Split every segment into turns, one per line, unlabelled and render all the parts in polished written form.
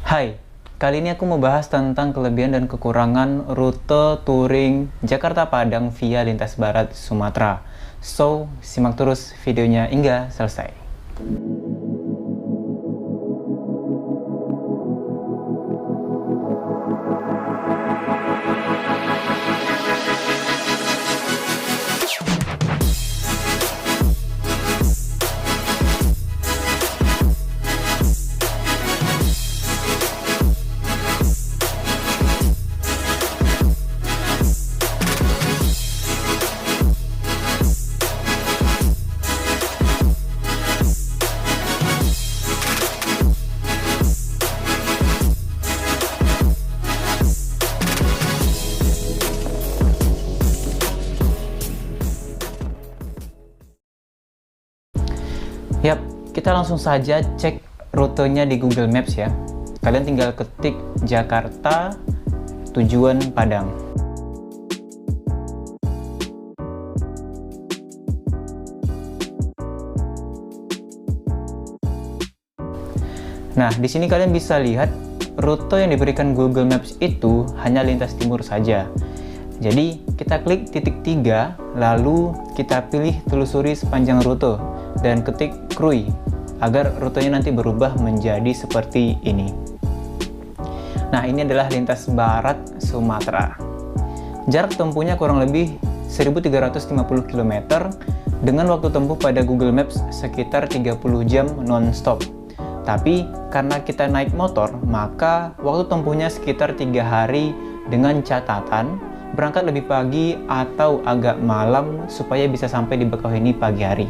Hai, kali ini aku mau bahas tentang kelebihan dan kekurangan rute touring Jakarta-Padang via lintas barat Sumatera. So, simak terus videonya hingga selesai. Yap, kita langsung saja cek rutenya di Google Maps ya. Kalian tinggal ketik Jakarta, tujuan Padang. Nah, di sini kalian bisa lihat rute yang diberikan Google Maps itu hanya lintas timur saja. Jadi, kita klik titik 3, lalu kita pilih telusuri sepanjang rute dan ketik Krui agar rutenya nanti berubah menjadi seperti ini. Nah, ini adalah lintas barat Sumatera. Jarak tempuhnya kurang lebih 1350 km dengan waktu tempuh pada Google Maps sekitar 30 jam non-stop. Tapi karena kita naik motor, maka waktu tempuhnya sekitar 3 hari dengan catatan berangkat lebih pagi atau agak malam supaya bisa sampai di Bakauheni pagi hari.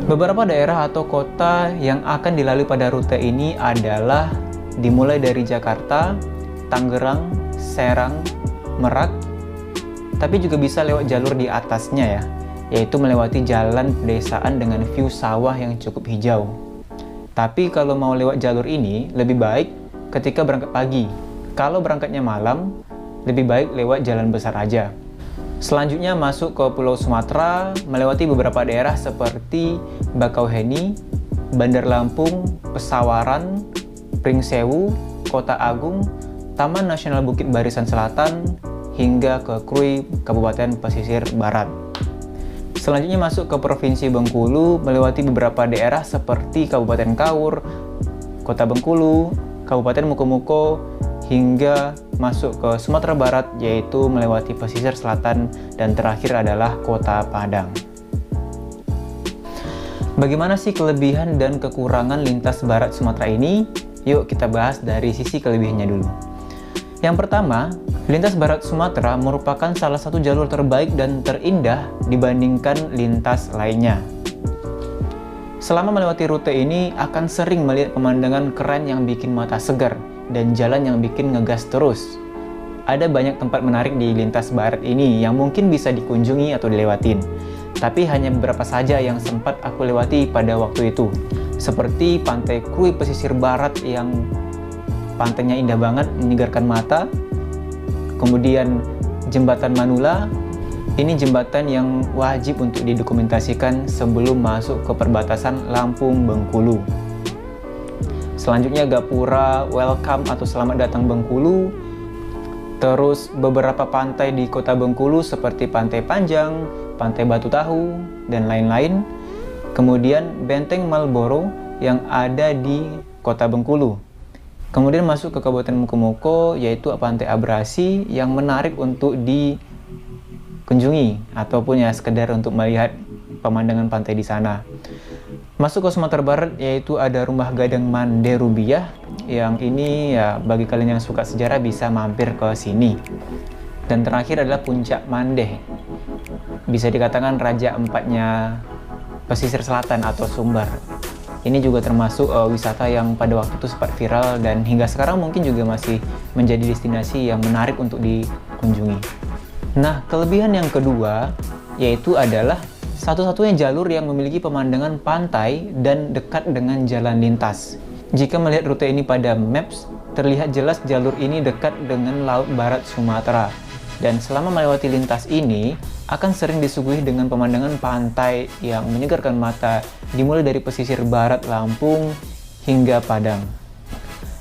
Beberapa daerah atau kota yang akan dilalui pada rute ini adalah dimulai dari Jakarta, Tangerang, Serang, Merak, tapi juga bisa lewat jalur di atasnya ya, yaitu melewati jalan pedesaan dengan view sawah yang cukup hijau. Tapi kalau mau lewat jalur ini, lebih baik ketika berangkat pagi. Kalau berangkatnya malam, lebih baik lewat jalan besar aja. Selanjutnya masuk ke Pulau Sumatera, melewati beberapa daerah seperti Bakauheni, Bandar Lampung, Pesawaran, Pringsewu, Kota Agung, Taman Nasional Bukit Barisan Selatan, hingga ke Krui, Kabupaten Pesisir Barat. Selanjutnya masuk ke Provinsi Bengkulu, melewati beberapa daerah seperti Kabupaten Kaur, Kota Bengkulu, Kabupaten Mukomuko, hingga masuk ke Sumatera Barat, yaitu melewati pesisir selatan, dan terakhir adalah Kota Padang. Bagaimana sih kelebihan dan kekurangan lintas barat Sumatera ini? Yuk kita bahas dari sisi kelebihannya dulu. Yang pertama, lintas barat Sumatera merupakan salah satu jalur terbaik dan terindah dibandingkan lintas lainnya. Selama melewati rute ini akan sering melihat pemandangan keren yang bikin mata segar dan jalan yang bikin ngegas terus. Ada banyak tempat menarik di lintas barat ini yang mungkin bisa dikunjungi atau dilewatin. Tapi hanya beberapa saja yang sempat aku lewati pada waktu itu. Seperti Pantai Krui Pesisir Barat yang pantainya indah banget, menyegarkan mata. Kemudian Jembatan Manula, ini jembatan yang wajib untuk didokumentasikan sebelum masuk ke perbatasan Lampung-Bengkulu. Selanjutnya Gapura, welcome atau selamat datang Bengkulu. Terus beberapa pantai di kota Bengkulu seperti Pantai Panjang, Pantai Batu Tahu, dan lain-lain. Kemudian Benteng Marlboro yang ada di kota Bengkulu. Kemudian masuk ke Kabupaten Mukomuko, yaitu Pantai Abrasi yang menarik untuk dikunjungi ataupun ya sekedar untuk melihat pemandangan pantai di sana. Masuk ke Sumatera Barat, yaitu ada Rumah Gadang Mande Rubiah, yang ini ya bagi kalian yang suka sejarah bisa mampir ke sini. Dan terakhir adalah Puncak Mandeh, bisa dikatakan raja empatnya pesisir selatan atau Sumbar. Ini juga termasuk wisata yang pada waktu itu sempat viral dan hingga sekarang mungkin juga masih menjadi destinasi yang menarik untuk dikunjungi. Nah, kelebihan yang kedua yaitu adalah satu-satunya jalur yang memiliki pemandangan pantai dan dekat dengan jalan lintas. Jika melihat rute ini pada Maps, terlihat jelas jalur ini dekat dengan Laut Barat Sumatera. Dan selama melewati lintas ini, akan sering disuguhi dengan pemandangan pantai yang menyegarkan mata, dimulai dari pesisir barat Lampung hingga Padang.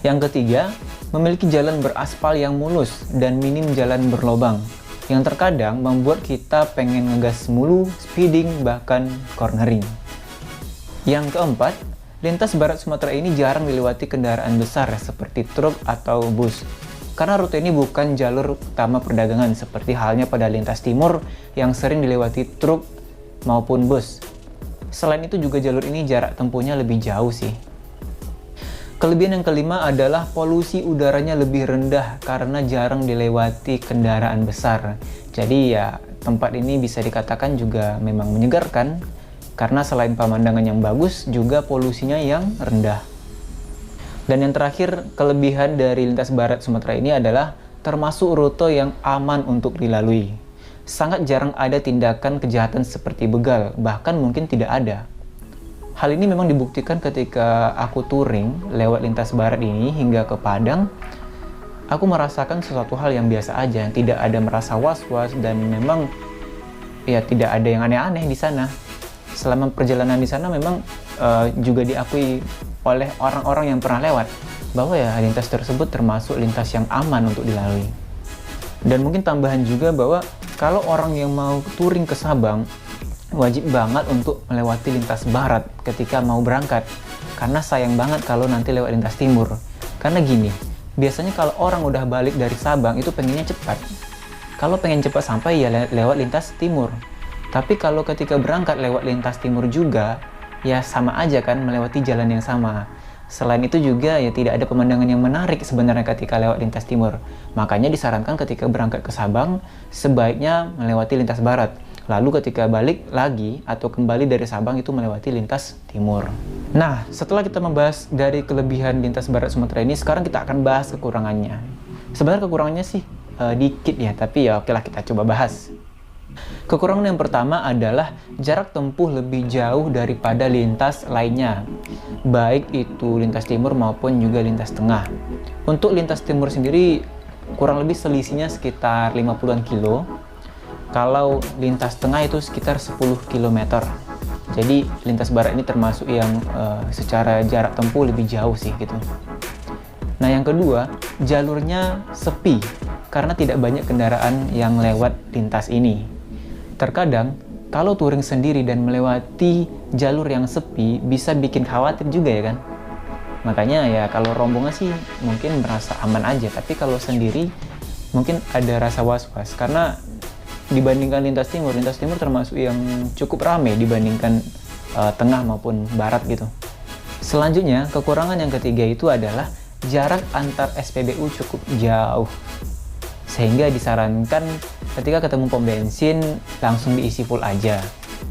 Yang ketiga, memiliki jalan beraspal yang mulus dan minim jalan berlobang, yang terkadang membuat kita pengen ngegas mulu, speeding, bahkan cornering. Yang keempat, lintas barat Sumatera ini jarang dilewati kendaraan besar seperti truk atau bus, karena rute ini bukan jalur utama perdagangan seperti halnya pada lintas timur yang sering dilewati truk maupun bus. Selain itu juga jalur ini jarak tempuhnya lebih jauh sih. Kelebihan yang kelima adalah polusi udaranya lebih rendah karena jarang dilewati kendaraan besar. Jadi ya tempat ini bisa dikatakan juga memang menyegarkan karena selain pemandangan yang bagus juga polusinya yang rendah. Dan yang terakhir, kelebihan dari lintas barat Sumatera ini adalah termasuk rute yang aman untuk dilalui. Sangat jarang ada tindakan kejahatan seperti begal, bahkan mungkin tidak ada. Hal ini memang dibuktikan ketika aku touring lewat lintas barat ini hingga ke Padang. Aku merasakan sesuatu hal yang biasa aja, tidak ada merasa was-was dan memang ya tidak ada yang aneh-aneh di sana. Selama perjalanan di sana memang juga diakui oleh orang-orang yang pernah lewat bahwa ya lintas tersebut termasuk lintas yang aman untuk dilalui. Dan mungkin tambahan juga bahwa kalau orang yang mau touring ke Sabang wajib banget untuk melewati lintas barat ketika mau berangkat, karena sayang banget kalau nanti lewat lintas timur. Karena gini, biasanya kalau orang udah balik dari Sabang itu pengennya cepat. Kalau pengen cepat sampai ya lewat lintas timur. Tapi kalau ketika berangkat lewat lintas timur juga, ya sama aja kan melewati jalan yang sama. Selain itu juga ya tidak ada pemandangan yang menarik sebenarnya ketika lewat lintas timur. Makanya disarankan ketika berangkat ke Sabang sebaiknya melewati lintas barat. Lalu ketika balik lagi atau kembali dari Sabang itu melewati lintas timur. Nah, setelah kita membahas dari kelebihan lintas barat Sumatera ini, sekarang kita akan bahas kekurangannya. Sebenarnya kekurangannya sih dikit ya, tapi ya okelah kita coba bahas. Kekurangan yang pertama adalah jarak tempuh lebih jauh daripada lintas lainnya, baik itu lintas timur maupun juga lintas tengah. Untuk lintas timur sendiri kurang lebih selisihnya sekitar 50-an kilo. Kalau lintas tengah itu sekitar 10 km. Jadi lintas barat ini termasuk yang secara jarak tempuh lebih jauh sih gitu. Nah yang kedua, jalurnya sepi karena tidak banyak kendaraan yang lewat lintas ini. Terkadang kalau touring sendiri dan melewati jalur yang sepi bisa bikin khawatir juga ya kan. Makanya ya kalau rombongan sih mungkin merasa aman aja, tapi kalau sendiri mungkin ada rasa was-was karena dibandingkan lintas timur termasuk yang cukup ramai dibandingkan tengah maupun barat gitu. Selanjutnya, kekurangan yang ketiga itu adalah jarak antar SPBU cukup jauh. Sehingga disarankan ketika ketemu pom bensin langsung diisi full aja.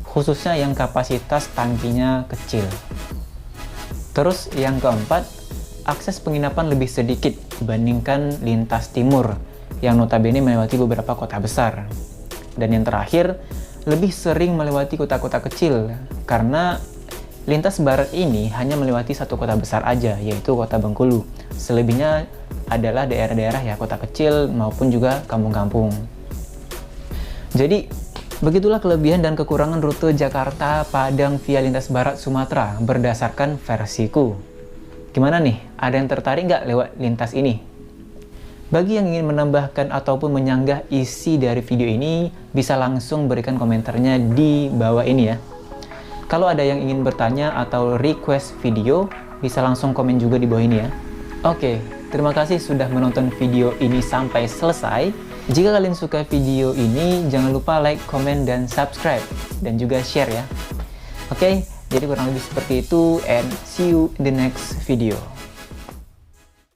Khususnya yang kapasitas tangkinya kecil. Terus yang keempat, akses penginapan lebih sedikit dibandingkan lintas timur yang notabene melewati beberapa kota besar. Dan yang terakhir, lebih sering melewati kota-kota kecil karena lintas barat ini hanya melewati satu kota besar aja, yaitu kota Bengkulu. Selebihnya adalah daerah-daerah ya kota kecil maupun juga kampung-kampung. Jadi, begitulah kelebihan dan kekurangan rute Jakarta Padang via lintas barat Sumatera berdasarkan versiku. Gimana nih? Ada yang tertarik nggak lewat lintas ini? Bagi yang ingin menambahkan ataupun menyanggah isi dari video ini, bisa langsung berikan komentarnya di bawah ini ya. Kalau ada yang ingin bertanya atau request video, bisa langsung komen juga di bawah ini ya. Oke, terima kasih sudah menonton video ini sampai selesai. Jika kalian suka video ini, jangan lupa like, komen, dan subscribe. Dan juga share ya. Oke, jadi kurang lebih seperti itu, and see you in the next video.